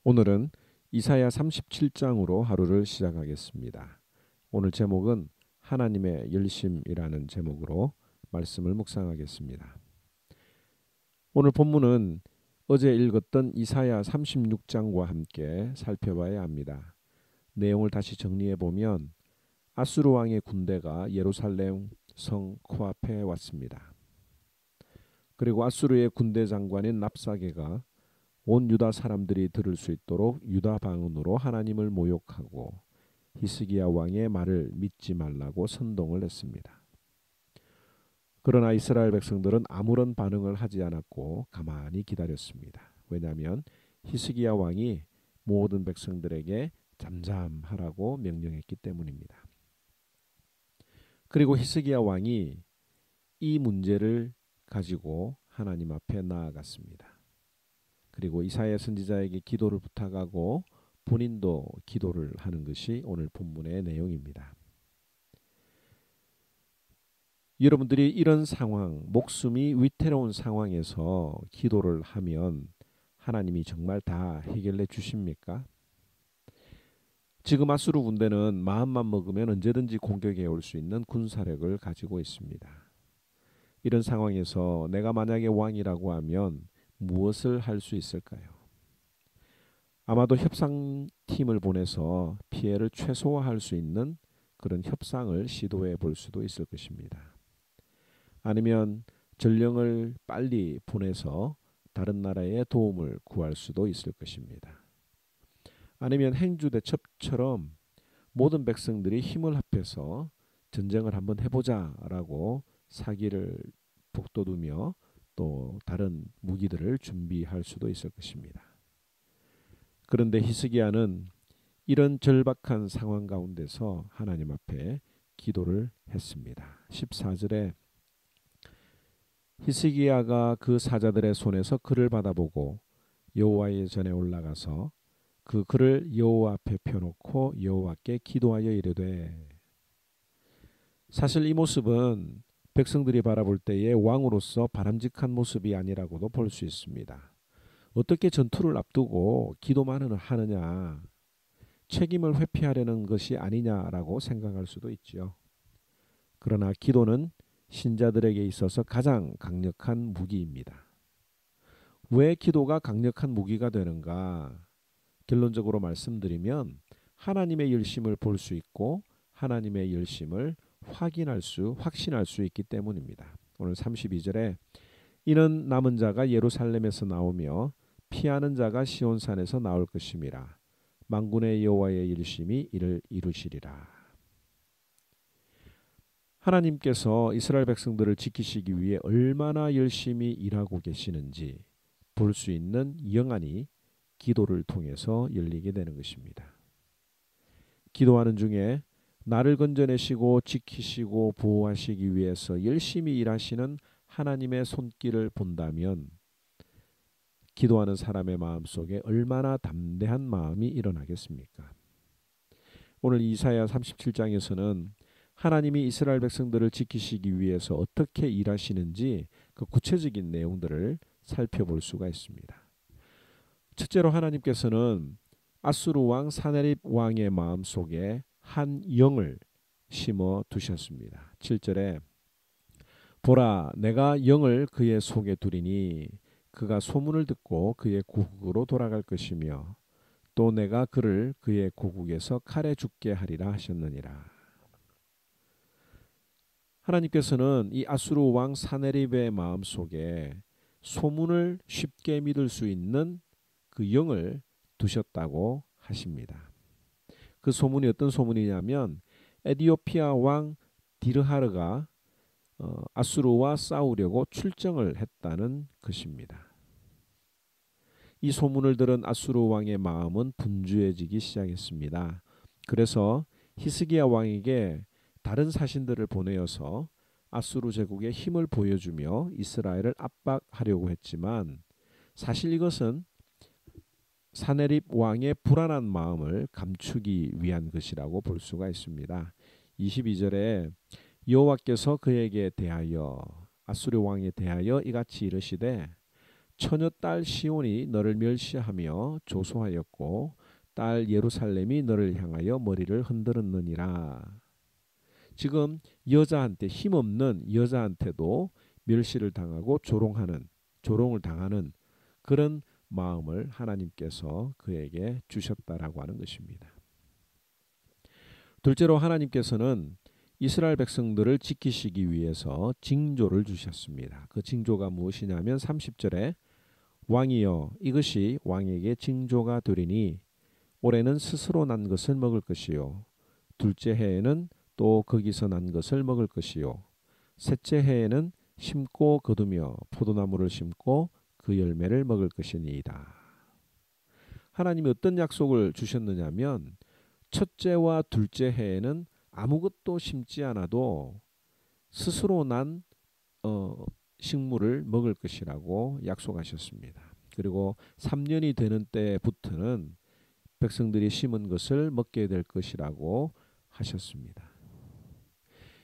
오늘은 이사야 37장으로 하루를 시작하겠습니다. 오늘 제목은 하나님의 열심이라는 제목으로 말씀을 묵상하겠습니다. 오늘 본문은 어제 읽었던 이사야 36장과 함께 살펴봐야 합니다. 내용을 다시 정리해 보면 아수르 왕의 군대가 예루살렘 성 코앞에 왔습니다. 그리고 아수르의 군대 장관인 랍사게가 온 유다 사람들이 들을 수 있도록 유다 방언으로 하나님을 모욕하고 히스기야 왕의 말을 믿지 말라고 선동을 했습니다. 그러나 이스라엘 백성들은 아무런 반응을 하지 않았고 가만히 기다렸습니다. 왜냐하면 히스기야 왕이 모든 백성들에게 잠잠하라고 명령했기 때문입니다. 그리고 히스기야 왕이 이 문제를 가지고 하나님 앞에 나아갔습니다. 그리고 이사야 선지자에게 기도를 부탁하고 본인도 기도를 하는 것이 오늘 본문의 내용입니다. 여러분들이 이런 상황, 목숨이 위태로운 상황에서 기도를 하면 하나님이 정말 다 해결해 주십니까? 지금 아수르 군대는 마음만 먹으면 언제든지 공격해 올 수 있는 군사력을 가지고 있습니다. 이런 상황에서 내가 만약에 왕이라고 하면 무엇을 할 수 있을까요? 아마도 협상팀을 보내서 피해를 최소화할 수 있는 그런 협상을 시도해 볼 수도 있을 것입니다. 아니면 전령을 빨리 보내서 다른 나라의 도움을 구할 수도 있을 것입니다. 아니면 행주대첩처럼 모든 백성들이 힘을 합해서 전쟁을 한번 해보자라고 사기를 북돋우며 또 다른 무기들을 준비할 수도 있을 것입니다. 그런데 히스기야는 이런 절박한 상황 가운데서 하나님 앞에 기도를 했습니다. 14절에 히스기야가 그 사자들의 손에서 글을 받아보고 여호와의 전에 올라가서 그 글을 여호와 앞에 펴놓고 여호와께 기도하여 이르되, 사실 이 모습은 백성들이 바라볼 때에 왕으로서 바람직한 모습이 아니라고도 볼 수 있습니다. 어떻게 전투를 앞두고 기도만 하느냐, 책임을 회피하려는 것이 아니냐라고 생각할 수도 있죠. 그러나 기도는 신자들에게 있어서 가장 강력한 무기입니다. 왜 기도가 강력한 무기가 되는가? 결론적으로 말씀드리면 하나님의 열심을 볼 수 있고 하나님의 열심을 확신할 수 있기 때문입니다. 오늘 32절에 이는 남은 자가 예루살렘에서 나오며 피하는 자가 시온산에서 나올 것임이라. 만군의 여호와의 열심이 이를 이루시리라. 하나님께서 이스라엘 백성들을 지키시기 위해 얼마나 열심히 일하고 계시는지 볼 수 있는 영안이 기도를 통해서 열리게 되는 것입니다. 기도하는 중에 나를 건져내시고 지키시고 보호하시기 위해서 열심히 일하시는 하나님의 손길을 본다면 기도하는 사람의 마음속에 얼마나 담대한 마음이 일어나겠습니까? 오늘 이사야 37장에서는 하나님이 이스라엘 백성들을 지키시기 위해서 어떻게 일하시는지 그 구체적인 내용들을 살펴볼 수가 있습니다. 첫째로 하나님께서는 아수르 왕 사네립 왕의 마음속에 한 영을 심어 두셨습니다. 7절에 보라, 내가 영을 그의 속에 두리니 그가 소문을 듣고 그의 고국으로 돌아갈 것이며 또 내가 그를 그의 고국에서 칼에 죽게 하리라 하셨느니라. 하나님께서는 이 아수르 왕 사네립의 마음속에 소문을 쉽게 믿을 수 있는 그 영을 두셨다고 하십니다. 그 소문이 어떤 소문이냐면 에디오피아 왕 디르하르가 아수르와 싸우려고 출정을 했다는 것입니다. 이 소문을 들은 아수르 왕의 마음은 분주해지기 시작했습니다. 그래서 히스기야 왕에게 다른 사신들을 보내어서 아수르 제국의 힘을 보여주며 이스라엘을 압박하려고 했지만 사실 이것은 사네립 왕의 불안한 마음을 감추기 위한 것이라고 볼 수가 있습니다. 22절에 여호와께서 그에게 대하여 아수르 왕에 대하여 이같이 이르시되 처녀 딸 시온이 너를 멸시하며 조소하였고 딸 예루살렘이 너를 향하여 머리를 흔들었느니라. 지금 여자한테, 힘없는 여자한테도 멸시를 당하고 조롱을 당하는 그런 마음을 하나님께서 그에게 주셨다라고 하는 것입니다. 둘째로 하나님께서는 이스라엘 백성들을 지키시기 위해서 징조를 주셨습니다. 그 징조가 무엇이냐면 30절에 왕이여 이것이 왕에게 징조가 되리니 올해는 스스로 난 것을 먹을 것이요 둘째 해에는 또 거기서 난 것을 먹을 것이요 셋째 해에는 심고 거두며 포도나무를 심고 그 열매를 먹을 것이니이다. 하나님이 어떤 약속을 주셨느냐면 첫째와 둘째 해에는 아무것도 심지 않아도 스스로 난 식물을 먹을 것이라고 약속하셨습니다. 그리고 3년이 되는 때부터는 백성들이 심은 것을 먹게 될 것이라고 하셨습니다.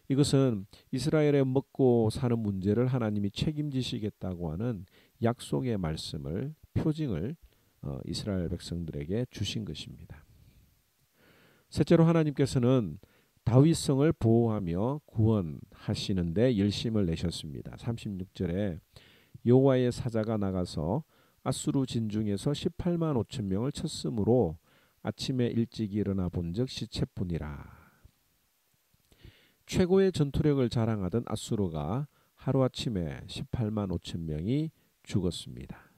이것은 이스라엘의 먹고 사는 문제를 하나님이 책임지시겠다고 하는 약속의 말씀을, 표징을 이스라엘 백성들에게 주신 것입니다. 셋째로 하나님께서는 다윗성을 보호하며 구원하시는데 열심을 내셨습니다. 36절에 여호와의 사자가 나가서 아수르 진중에서 18만 5천 명을 쳤으므로 아침에 일찍 일어나 본즉 시체뿐이라. 최고의 전투력을 자랑하던 아수르가 하루아침에 18만 5천 명이 죽었습니다.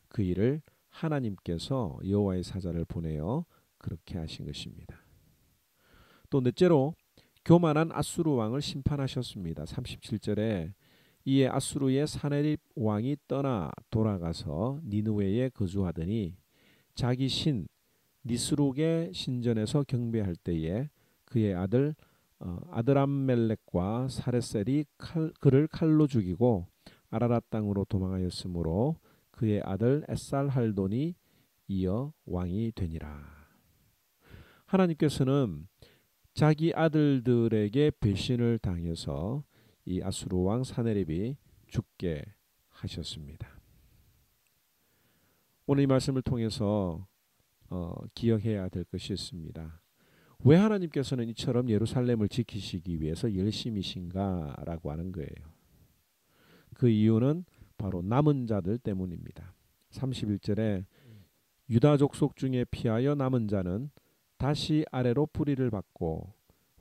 그 일을 하나님께서 여호와의 사자를 보내어 그렇게 하신 것입니다. 또 넷째로 교만한 아수르 왕을 심판하셨습니다. 37절에 이에 아수르의 사네립 왕이 떠나 돌아가서 니느웨에 거주하더니 자기 신 니스룩의 신전에서 경배할 때에 그의 아들 아드람멜렉과 사레셀이 그를 칼로 죽이고 아라랏 땅으로 도망하였으므로 그의 아들 에살할돈이 이어 왕이 되니라. 하나님께서는 자기 아들들에게 배신을 당해서 이 아수르 왕 사네립이 죽게 하셨습니다. 오늘 이 말씀을 통해서 기억해야 될 것이 있습니다. 왜 하나님께서는 이처럼 예루살렘을 지키시기 위해서 열심이신가라고 하는 거예요. 그 이유는 바로 남은 자들 때문입니다. 31절에 유다 족속 중에 피하여 남은 자는 다시 아래로 뿌리를 받고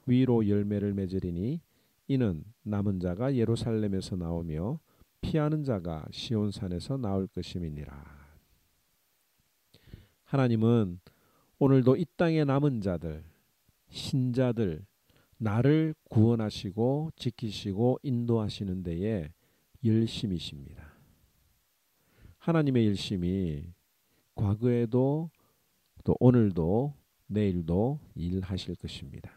위로 열매를 맺으리니 이는 남은 자가 예루살렘에서 나오며 피하는 자가 시온산에서 나올 것임이니라. 하나님은 오늘도 이 땅의 남은 자들, 신자들, 나를 구원하시고 지키시고 인도하시는 데에 열심이십니다. 하나님의 열심이 과거에도 또 오늘도 내일도 일하실 것입니다.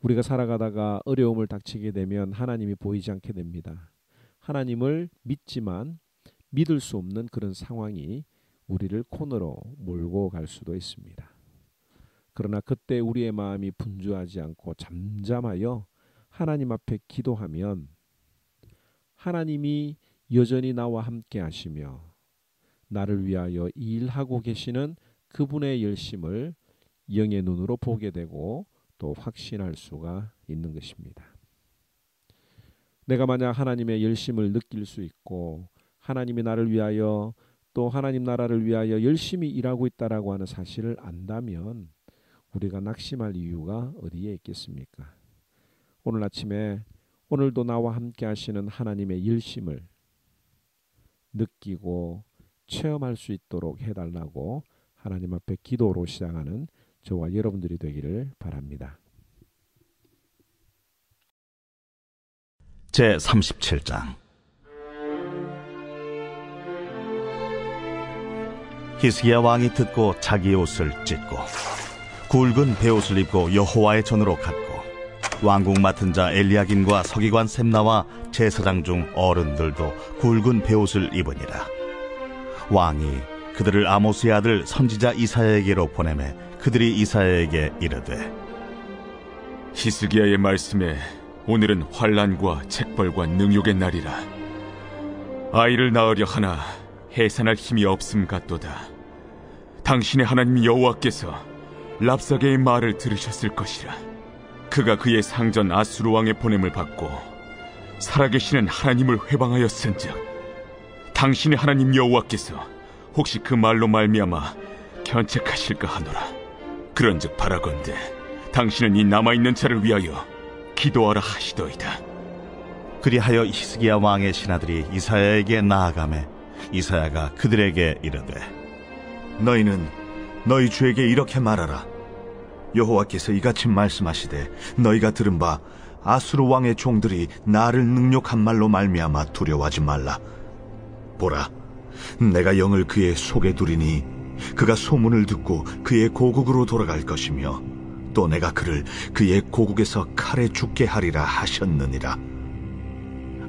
우리가 살아가다가 어려움을 닥치게 되면 하나님이 보이지 않게 됩니다. 하나님을 믿지만 믿을 수 없는 그런 상황이 우리를 코너로 몰고 갈 수도 있습니다. 그러나 그때 우리의 마음이 분주하지 않고 잠잠하여 하나님 앞에 기도하면 하나님이 여전히 나와 함께 하시며 나를 위하여 일하고 계시는 그분의 열심을 영의 눈으로 보게 되고 또 확신할 수가 있는 것입니다. 내가 만약 하나님의 열심을 느낄 수 있고 하나님이 나를 위하여 또 하나님 나라를 위하여 열심히 일하고 있다라고 하는 사실을 안다면 우리가 낙심할 이유가 어디에 있겠습니까? 오늘 아침에 오늘도 나와 함께 하시는 하나님의 열심을 느끼고 체험할 수 있도록 해달라고 하나님 앞에 기도로 시작하는 저와 여러분들이 되기를 바랍니다. 제37장 히스기야 왕이 듣고 자기의 옷을 찢고 굵은 베옷을 입고 여호와의 전으로 갔고 왕궁 맡은 자 엘리야김과 서기관 셈나와 제사장 중 어른들도 굵은 베옷을 입으니라. 왕이 그들을 아모스의 아들 선지자 이사야에게로 보내매 그들이 이사야에게 이르되 히스기야의 말씀에 오늘은 환난과 책벌과 능욕의 날이라. 아이를 낳으려 하나 해산할 힘이 없음 같도다. 당신의 하나님 여호와께서 랍사게의 말을 들으셨을 것이라. 그가 그의 상전 아수르 왕의 보냄을 받고 살아계시는 하나님을 회방하였은즉 당신의 하나님 여호와께서 혹시 그 말로 말미암아 견책하실까 하노라. 그런즉 바라건대 당신은 이 남아있는 자를 위하여 기도하라 하시더이다. 그리하여 히스기야 왕의 신하들이 이사야에게 나아가매 이사야가 그들에게 이르되 너희는 너희 주에게 이렇게 말하라. 여호와께서 이같이 말씀하시되 너희가 들은 바 아수르 왕의 종들이 나를 능욕한 말로 말미암아 두려워하지 말라. 보라, 내가 영을 그의 속에 두리니 그가 소문을 듣고 그의 고국으로 돌아갈 것이며 또 내가 그를 그의 고국에서 칼에 죽게 하리라 하셨느니라.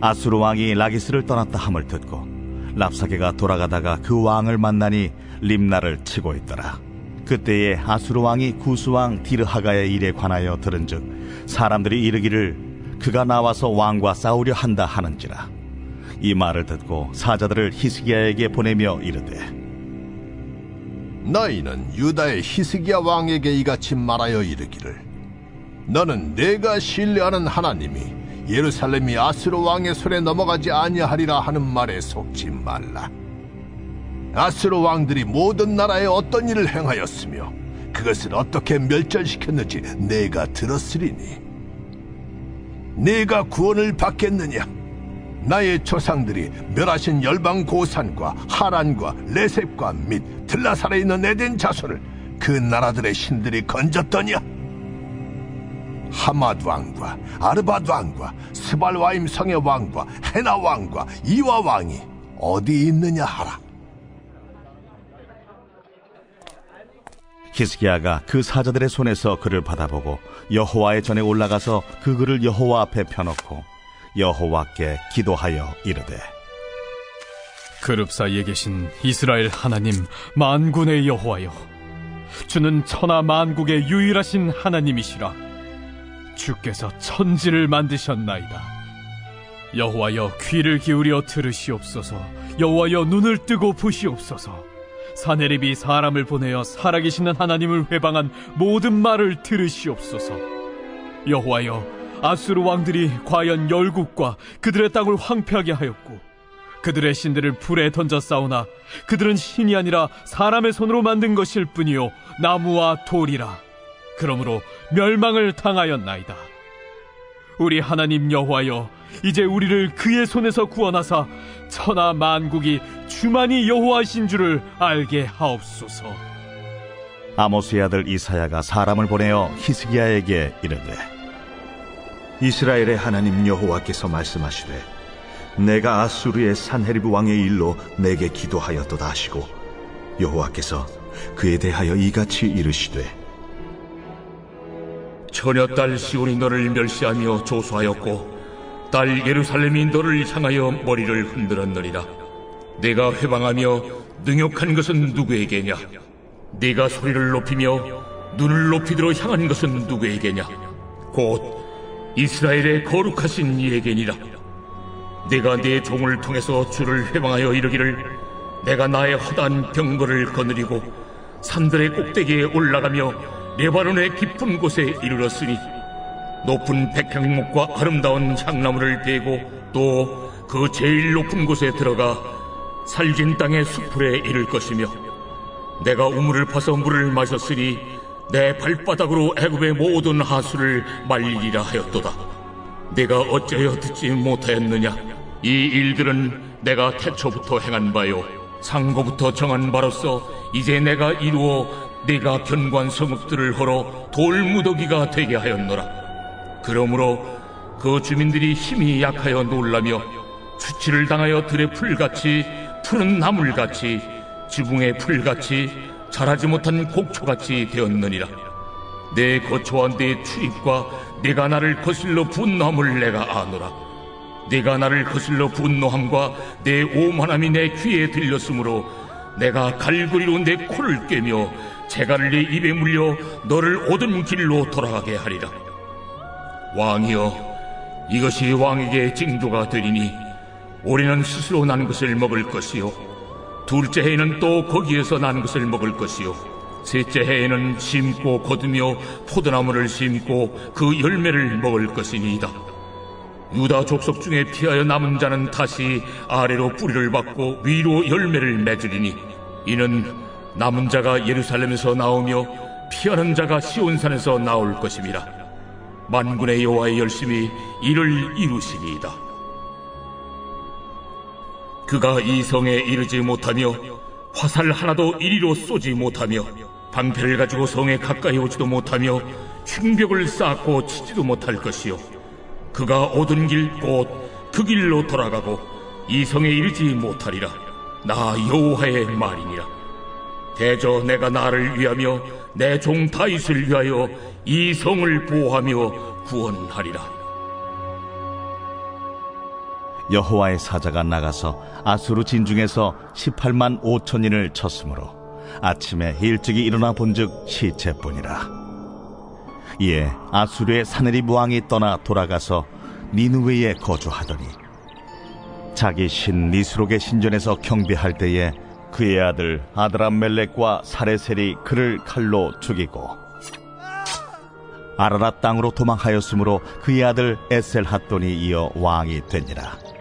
아수르 왕이 라기스를 떠났다 함을 듣고 랍사게가 돌아가다가 그 왕을 만나니 림나를 치고 있더라. 그때에 아수르 왕이 구스 왕 디르하가의 일에 관하여 들은즉 사람들이 이르기를 그가 나와서 왕과 싸우려 한다 하는지라. 이 말을 듣고 사자들을 히스기야에게 보내며 이르되 너희는 유다의 히스기야 왕에게 이같이 말하여 이르기를 너는 내가 신뢰하는 하나님이 예루살렘이 아수르 왕의 손에 넘어가지 아니하리라 하는 말에 속지 말라. 아수르 왕들이 모든 나라에 어떤 일을 행하였으며 그것을 어떻게 멸절시켰는지 내가 들었으리니 내가 구원을 받겠느냐? 나의 조상들이 멸하신 열방 고산과 하란과 레셉과 및 들라살에 있는 에덴 자손을 그 나라들의 신들이 건졌더냐? 하맛 왕과 아르밧 왕과 스발와임 성의 왕과 헤나 왕과 이와 왕이 어디 있느냐 하라. 히스기야가 그 사자들의 손에서 글을 받아보고 여호와의 전에 올라가서 그 글을 여호와 앞에 펴놓고 여호와께 기도하여 이르되 그룹 사이에 계신 이스라엘 하나님 만군의 여호와여, 주는 천하 만국의 유일하신 하나님이시라. 주께서 천지를 만드셨나이다. 여호와여, 귀를 기울여 들으시옵소서. 여호와여, 눈을 뜨고 보시옵소서. 사네립이 사람을 보내어 살아계시는 하나님을 회방한 모든 말을 들으시옵소서. 여호와여, 아수르 왕들이 과연 열국과 그들의 땅을 황폐하게 하였고 그들의 신들을 불에 던져 싸우나 그들은 신이 아니라 사람의 손으로 만든 것일 뿐이요 나무와 돌이라. 그러므로 멸망을 당하였나이다. 우리 하나님 여호와여, 이제 우리를 그의 손에서 구원하사 천하 만국이 주만이 여호와신 줄을 알게 하옵소서. 아모스의 아들 이사야가 사람을 보내어 히스기야에게 이르되 이스라엘의 하나님 여호와께서 말씀하시되 내가 아수르의 산헤립 왕의 일로 내게 기도하였도다 하시고 여호와께서 그에 대하여 이같이 이르시되 처녀딸 시온이 너를 멸시하며 조소하였고 딸 예루살렘이 너를 향하여 머리를 흔들었느니라. 내가 회방하며 능욕한 것은 누구에게냐? 네가 소리를 높이며 눈을 높이들어 향한 것은 누구에게냐? 곧 이스라엘의 거룩하신 이에게니라. 내가 네 종을 통해서 주를 회방하여 이르기를 내가 나의 허다한 병거를 거느리고 산들의 꼭대기에 올라가며 레바논의 깊은 곳에 이르렀으니 높은 백향목과 아름다운 향나무를 베고 또 그 제일 높은 곳에 들어가 살진 땅의 수풀에 이를 것이며 내가 우물을 파서 물을 마셨으니 내 발바닥으로 애굽의 모든 하수를 말리리라 하였도다. 내가 어찌하여 듣지 못하였느냐? 이 일들은 내가 태초부터 행한 바요 상고부터 정한 바로서 이제 내가 이루어 네가 견고한 성읍들을 헐어 돌무더기가 되게 하였노라. 그러므로 그 주민들이 힘이 약하여 놀라며 수치를 당하여 들의 풀같이 푸른 나물같이 지붕의 풀같이 자라지 못한 곡초같이 되었느니라. 내 거처와 내 출입과 네가 나를 거슬러 분노함을 내가 아노라. 네가 나를 거슬러 분노함과 내 오만함이 내 귀에 들렸으므로 내가 갈고리로 내 코를 꿰며 재갈을 내 입에 물려 너를 오던 길로 돌아가게 하리라. 왕이여, 이것이 왕에게 징조가 되리니 올해는 스스로 난 것을 먹을 것이요 둘째 해에는 또 거기에서 난 것을 먹을 것이요 셋째 해에는 심고 거두며 포도나무를 심고 그 열매를 먹을 것이니이다. 유다 족속 중에 피하여 남은 자는 다시 아래로 뿌리를 받고 위로 열매를 맺으리니 이는 남은 자가 예루살렘에서 나오며 피하는 자가 시온산에서 나올 것임이라. 만군의 여호와의 열심히 이를 이루시니이다. 그가 이 성에 이르지 못하며 화살 하나도 이리로 쏘지 못하며 방패를 가지고 성에 가까이 오지도 못하며 층벽을 쌓고 치지도 못할 것이요 그가 오던 길 곧 그 길로 돌아가고 이 성에 이르지 못하리라. 나 여호와의 말이니라. 대저 내가 나를 위하며 내 종 다윗을 위하여 이 성을 보호하며 구원하리라. 여호와의 사자가 나가서 아수르 진중에서 18만 5천인을 쳤으므로 아침에 일찍이 일어나 본즉 시체뿐이라. 이에 아수르의 사네립 왕이 떠나 돌아가서 니느웨에 거주하더니 자기 신 니스록의 신전에서 경배할 때에 그의 아들 아드람멜렉과 사레셀이 그를 칼로 죽이고 아라랏 땅으로 도망하였으므로 그의 아들 에셀핫돈이 이어 왕이 되니라.